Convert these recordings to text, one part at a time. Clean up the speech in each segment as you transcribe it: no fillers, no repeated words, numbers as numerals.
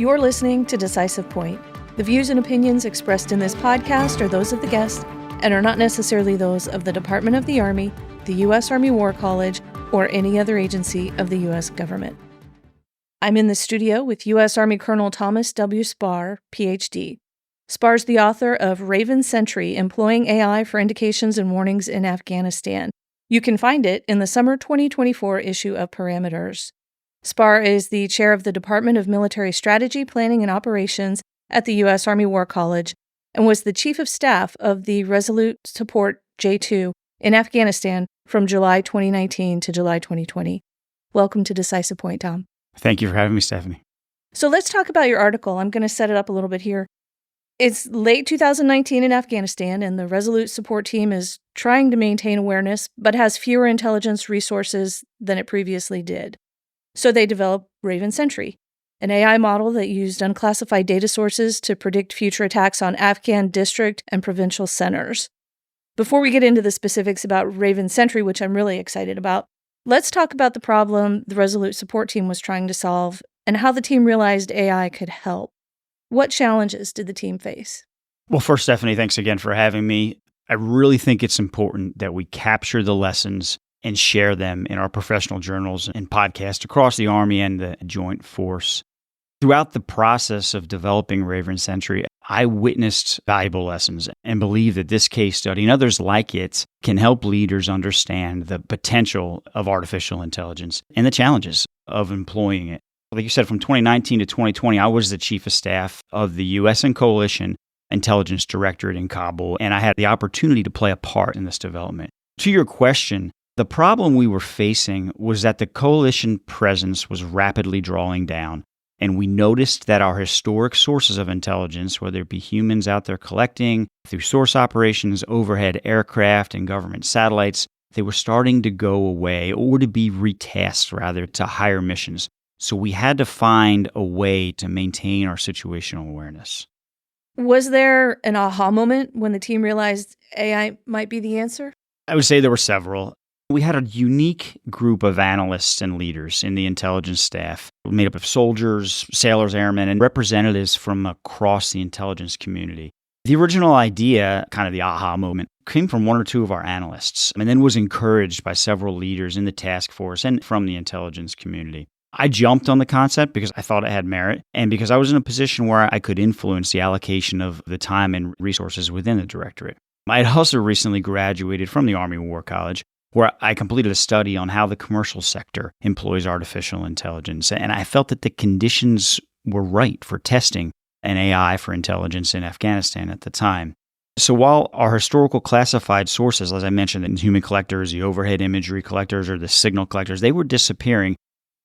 You're listening to Decisive Point. The views and opinions expressed in this podcast are those of the guest and are not necessarily those of the Department of the Army, the U.S. Army War College, or any other agency of the U.S. government. I'm in the studio with U.S. Army Colonel Thomas W. Spahr, Ph.D. Spahr's the author of Raven Sentry, Employing AI for Indications and Warnings in Afghanistan. You can find it in the summer 2024 issue of Parameters. Spahr is the chair of the Department of Military Strategy, Planning, and Operations at the U.S. Army War College and was the chief of staff of the Resolute Support J2 in Afghanistan from July 2019 to July 2020. Welcome to Decisive Point, Tom. Thank you for having me, Stephanie. So let's talk about your article. I'm going to set it up a little bit here. It's late 2019 in Afghanistan, and the Resolute Support Team is trying to maintain awareness, but has fewer intelligence resources than it previously did. So they developed Raven Sentry, an AI model that used unclassified data sources to predict future attacks on Afghan district and provincial centers. Before we get into the specifics about Raven Sentry, which I'm really excited about, let's talk about the problem the Resolute Support Team was trying to solve and how the team realized AI could help. What challenges did the team face? Well, first, Stephanie, thanks again for having me. I really think it's important that we capture the lessons and share them in our professional journals and podcasts across the Army and the Joint Force. Throughout the process of developing Raven Sentry, I witnessed valuable lessons and believe that this case study and others like it can help leaders understand the potential of artificial intelligence and the challenges of employing it. Like you said, from 2019 to 2020, I was the chief of staff of the U.S. and Coalition Intelligence Directorate in Kabul, and I had the opportunity to play a part in this development. To your question, the problem we were facing was that the coalition presence was rapidly drawing down, and we noticed that our historic sources of intelligence, whether it be humans out there collecting, through source operations, overhead aircraft, and government satellites, they were starting to go away or to be retasked, rather, to higher missions. So we had to find a way to maintain our situational awareness. Was there an aha moment when the team realized AI might be the answer? I would say there were several. We had a unique group of analysts and leaders in the intelligence staff made up of soldiers, sailors, airmen, and representatives from across the intelligence community. The original idea, kind of the aha moment, came from one or two of our analysts and then was encouraged by several leaders in the task force and from the intelligence community. I jumped on the concept because I thought it had merit and because I was in a position where I could influence the allocation of the time and resources within the directorate. I had also recently graduated from the Army War College, where I completed a study on how the commercial sector employs artificial intelligence, and I felt that the conditions were right for testing an AI for intelligence in Afghanistan at the time. So while our historical classified sources, as I mentioned, the human collectors, the overhead imagery collectors, or the signal collectors, they were disappearing,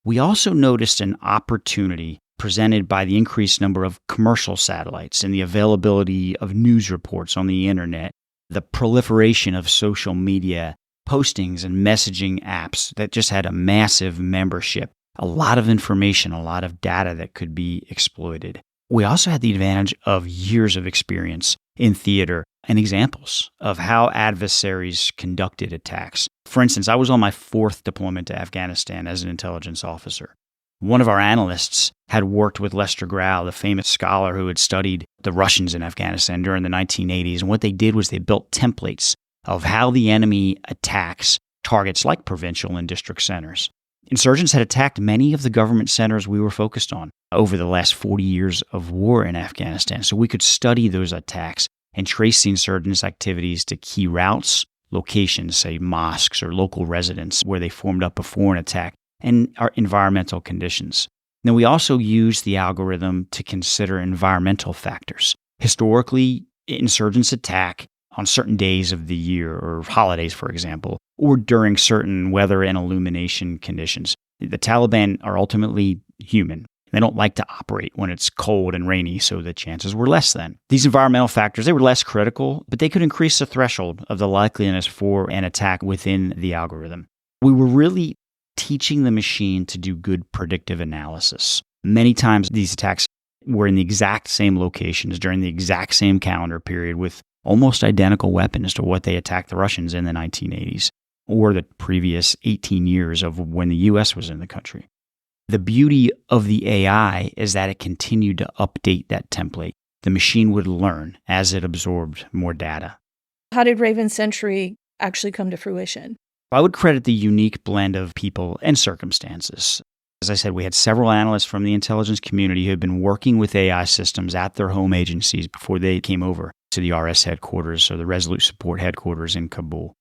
we also noticed an opportunity presented by the increased number of commercial satellites and the availability of news reports on the internet, the proliferation of social media postings and messaging apps that just had a massive membership, a lot of information, a lot of data that could be exploited. We also had the advantage of years of experience in theater and examples of how adversaries conducted attacks. For instance, I was on my 4th deployment to Afghanistan as an intelligence officer. One of our analysts had worked with Lester Grau, the famous scholar who had studied the Russians in Afghanistan during the 1980s. And what they did was they built templates of how the enemy attacks targets like provincial and district centers. Insurgents had attacked many of the government centers we were focused on over the last 40 years of war in Afghanistan, so we could study those attacks and trace the insurgents' activities to key routes, locations, say mosques or local residents where they formed up before an attack, and our environmental conditions. Then we also used the algorithm to consider environmental factors. Historically, insurgents attack on certain days of the year or holidays, for example, or during certain weather and illumination conditions. The Taliban are ultimately human. They don't like to operate when it's cold and rainy, so the chances were less then. These environmental factors, they were less critical, but they could increase the threshold of the likeliness for an attack within the algorithm. We were really teaching the machine to do good predictive analysis. Many times these attacks were in the exact same locations during the exact same calendar period with almost identical weapons to what they attacked the Russians in the 1980s or the previous 18 years of when the U.S. was in the country. The beauty of the AI is that it continued to update that template. The machine would learn as it absorbed more data. How did Raven Sentry actually come to fruition? I would credit the unique blend of people and circumstances. As I said, we had several analysts from the intelligence community who had been working with AI systems at their home agencies before they came over to the RS headquarters or the Resolute Support headquarters in Kabul.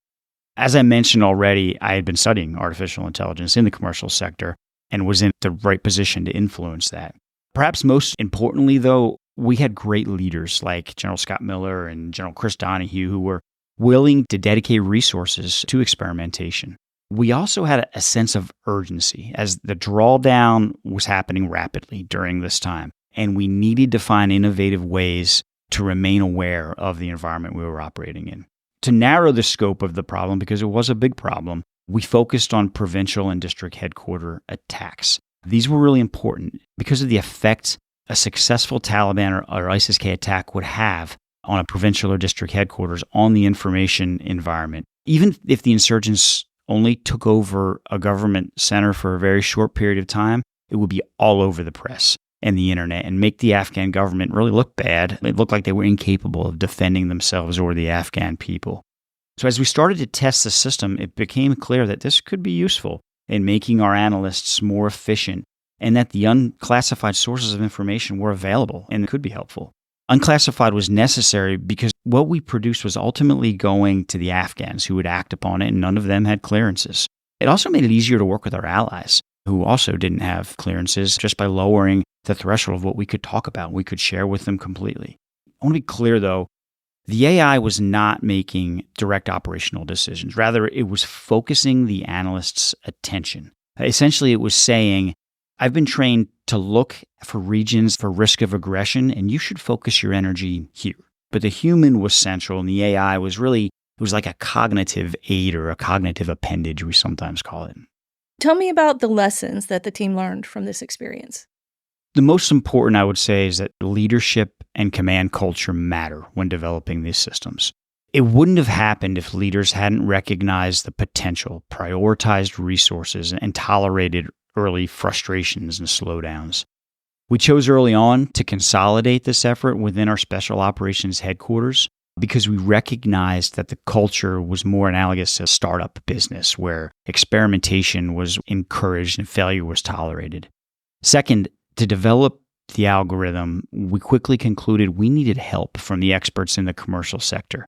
As I mentioned already, I had been studying artificial intelligence in the commercial sector and was in the right position to influence that. Perhaps most importantly, though, we had great leaders like General Scott Miller and General Chris Donahue who were willing to dedicate resources to experimentation. We also had a sense of urgency as the drawdown was happening rapidly during this time, and we needed to find innovative ways to remain aware of the environment we were operating in. To narrow the scope of the problem, because it was a big problem, we focused on provincial and district headquarter attacks. These were really important because of the effect a successful Taliban or ISIS-K attack would have on a provincial or district headquarters on the information environment. Even if the insurgents only took over a government center for a very short period of time, it would be all over the press and the internet and make the Afghan government really look bad. It looked like they were incapable of defending themselves or the Afghan people. So as we started to test the system, it became clear that this could be useful in making our analysts more efficient and that the unclassified sources of information were available and could be helpful. Unclassified was necessary because what we produced was ultimately going to the Afghans who would act upon it, and none of them had clearances. It also made it easier to work with our allies who also didn't have clearances just by lowering the threshold of what we could talk about. We could share with them completely. I want to be clear, though, the AI was not making direct operational decisions. Rather, it was focusing the analyst's attention. Essentially, it was saying, I've been trained to look for regions for risk of aggression, and you should focus your energy here. But the human was central, and the AI was really, it was like a cognitive aid or a cognitive appendage, we sometimes call it. Tell me about the lessons that the team learned from this experience. The most important, I would say, is that leadership and command culture matter when developing these systems. It wouldn't have happened if leaders hadn't recognized the potential, prioritized resources, and tolerated early frustrations and slowdowns. We chose early on to consolidate this effort within our special operations headquarters because we recognized that the culture was more analogous to a startup business where experimentation was encouraged and failure was tolerated. Second, to develop the algorithm, we quickly concluded we needed help from the experts in the commercial sector.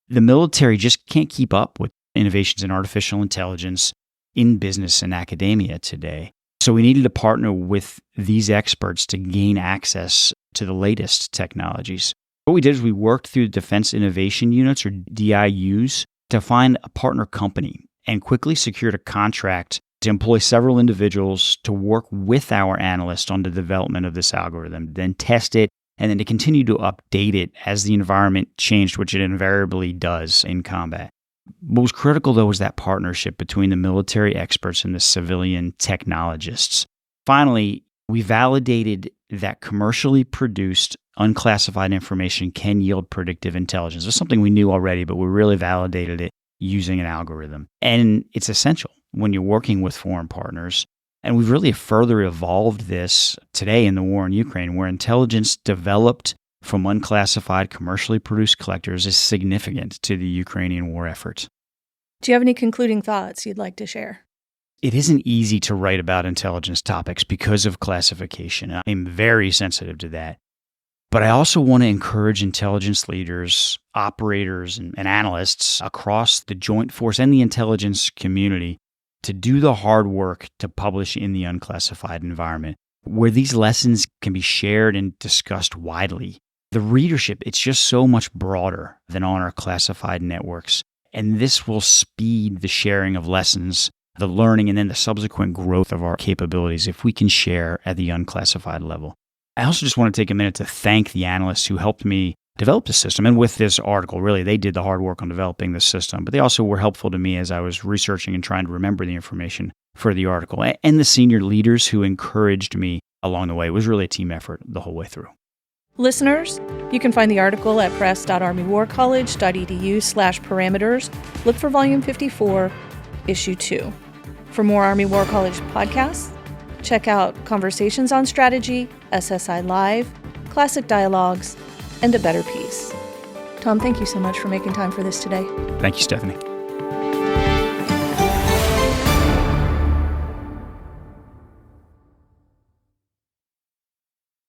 The military just can't keep up with innovations in artificial intelligence in business and academia today. So we needed to partner with these experts to gain access to the latest technologies. What we did is we worked through Defense Innovation Units, or DIUs, to find a partner company and quickly secured a contract to employ several individuals to work with our analysts on the development of this algorithm, then test it, and then to continue to update it as the environment changed, which it invariably does in combat. What was critical, though, was that partnership between the military experts and the civilian technologists. Finally, we validated that commercially produced unclassified information can yield predictive intelligence. It was something we knew already, but we really validated it using an algorithm. And it's essential when you're working with foreign partners. And we've really further evolved this today in the war in Ukraine, where intelligence developed from unclassified, commercially produced collectors is significant to the Ukrainian war effort. Do you have any concluding thoughts you'd like to share? It isn't easy to write about intelligence topics because of classification. I'm very sensitive to that. But I also want to encourage intelligence leaders, operators, and analysts across the joint force and the intelligence community to do the hard work to publish in the unclassified environment, where these lessons can be shared and discussed widely. The readership, it's just so much broader than on our classified networks. And this will speed the sharing of lessons, the learning, and then the subsequent growth of our capabilities if we can share at the unclassified level. I also just want to take a minute to thank the analysts who helped me develop the system. And with this article, really, they did the hard work on developing the system, but they also were helpful to me as I was researching and trying to remember the information for the article. And the senior leaders who encouraged me along the way. It was really a team effort the whole way through. Listeners, you can find the article at press.armywarcollege.edu/parameters. Look for Volume 54, Issue 2. For more Army War College podcasts, Check out Conversations on Strategy, SSI Live, Classic Dialogues, and A Better Peace. Tom, thank you so much for making time for this today. Thank you, Stephanie.